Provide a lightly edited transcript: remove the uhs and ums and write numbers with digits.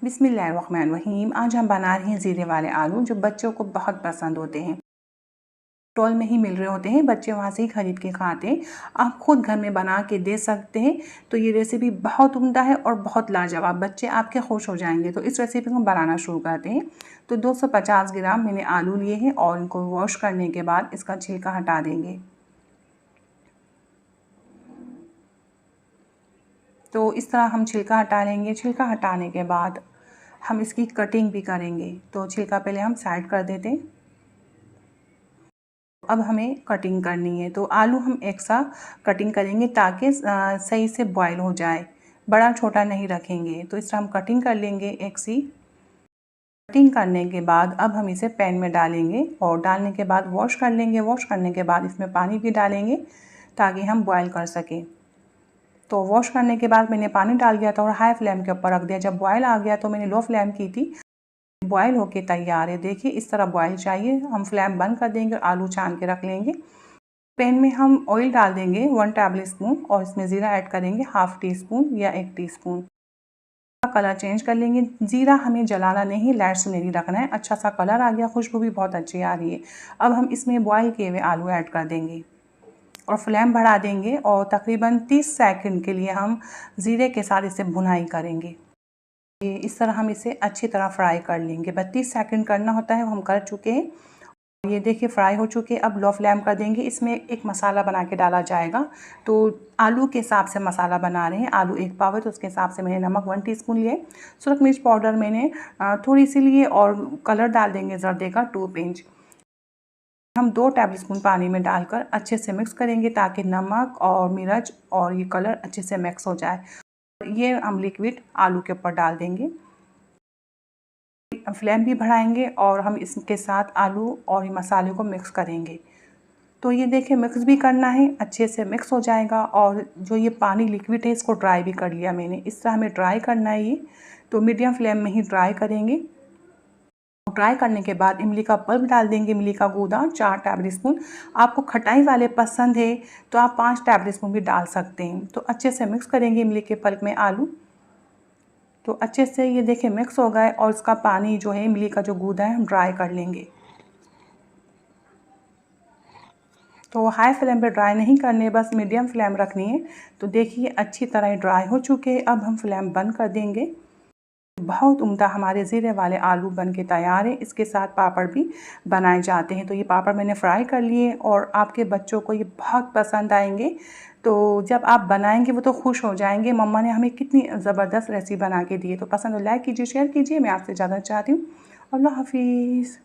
बिस्मिल्लाहिर्रहमानिर्रहीम। आज हम बना रहे हैं ज़ीरे वाले आलू, जो बच्चों को बहुत पसंद होते हैं। स्टॉल में ही मिल रहे होते हैं, बच्चे वहाँ से ही खरीद के खाते हैं। आप खुद घर में बना के दे सकते हैं। तो ये रेसिपी बहुत उम्दा है और बहुत लाजवाब, बच्चे आपके खुश हो जाएंगे। तो इस रेसिपी को बनाना शुरू करते हैं। तो 250 ग्राम मैंने आलू लिए हैं और इनको वॉश करने के बाद इसका छिलका हटा देंगे। तो इस तरह हम छिलका हटा लेंगे। छिलका हटाने के बाद हम इसकी कटिंग भी करेंगे। तो छिलका पहले हम साइड कर देते हैं। अब हमें कटिंग करनी है। तो आलू हम एक सा कटिंग करेंगे ताकि सही से बॉईल हो जाए, बड़ा छोटा नहीं रखेंगे। तो इस तरह हम कटिंग कर लेंगे एक सी। कटिंग करने के बाद अब हम इसे पैन में डालेंगे और डालने के बाद वॉश कर लेंगे। वॉश करने के बाद इसमें पानी भी डालेंगे ताकि हम बॉईल कर सकें। तो वॉश करने के बाद मैंने पानी डाल दिया था और हाई फ्लेम के ऊपर रख दिया। जब बॉयल आ गया तो मैंने लो फ्लेम की थी। बॉयल होके तैयार है। देखिए इस तरह बॉयल चाहिए। हम फ्लेम बंद कर देंगे और आलू छान के रख लेंगे। पैन में हम ऑयल डाल देंगे 1 टेबल स्पून और इसमें ज़ीरा ऐड करेंगे हाफ़ टी स्पून या 1 टीस्पून। कलर चेंज कर लेंगे। ज़ीरा हमें जलाना नहीं, लाइट सुनहरी रखना है। अच्छा सा कलर आ गया, खुशबू भी बहुत अच्छी आ रही है। अब हम इसमें बॉयल किए हुए आलू ऐड कर देंगे और फ्लेम बढ़ा देंगे और तकरीबन 30 सेकंड के लिए हम ज़ीरे के साथ इसे भुनाई करेंगे। ये इस तरह हम इसे अच्छी तरह फ्राई कर लेंगे। 32 सेकंड करना होता है, वो हम कर चुके हैं। ये देखिए फ्राई हो चुके हैं। अब लो फ्लेम कर देंगे। इसमें एक मसाला बना के डाला जाएगा। तो आलू के हिसाब से मसाला बना रहे हैं। आलू 1 पाव है तो उसके हिसाब से मैंने नमक 1 टीस्पून लिए। सुरख मिर्च पाउडर मैंने थोड़ी सी लिए और कलर डाल देंगे जर्दे का 2 पिंच। हम 2 टेबल स्पून पानी में डालकर अच्छे से मिक्स करेंगे ताकि नमक और मिर्च और ये कलर अच्छे से मिक्स हो जाए। ये हम लिक्विड आलू के ऊपर डाल देंगे। फ्लेम भी बढ़ाएंगे और हम इसके साथ आलू और मसाले को मिक्स करेंगे। तो ये देखिए मिक्स भी करना है, अच्छे से मिक्स हो जाएगा। और जो ये पानी लिक्विड है इसको ड्राई भी कर लिया मैंने। इस तरह हमें ड्राई करना है ये। तो मीडियम फ्लेम में ही ड्राई करेंगे। ड्राई करने के बाद इमली का पल्प डाल देंगे। इमली का गूदा 4 टेबल स्पून। आपको खटाई वाले पसंद है तो आप 5 टेबल स्पून भी डाल सकते हैं। तो अच्छे से मिक्स करेंगे इमली के पल्प में आलू। तो अच्छे से ये देखिए मिक्स हो गए और इसका पानी जो है इमली का जो गूदा है हम ड्राई कर लेंगे। तो हाई फ्लेम पे ड्राई नहीं करने, बस मीडियम फ्लेम रखनी है। तो देखिए अच्छी तरह ड्राई हो चुके हैं। अब हम फ्लेम बंद कर देंगे। बहुत उम्दा हमारे ज़ीरे वाले आलू बन के तैयार है। इसके साथ पापड़ भी बनाए जाते हैं। तो ये पापड़ मैंने फ्राई कर लिए और आपके बच्चों को ये बहुत पसंद आएंगे। तो जब आप बनाएंगे वो तो खुश हो जाएंगे, मम्मा ने हमें कितनी ज़बरदस्त रेसिपी बना के दी है। तो पसंद हो लाइक कीजिए, शेयर कीजिए। मैं आपसे ज़्यादा चाहती हूँ। अल्लाह हाफिज़।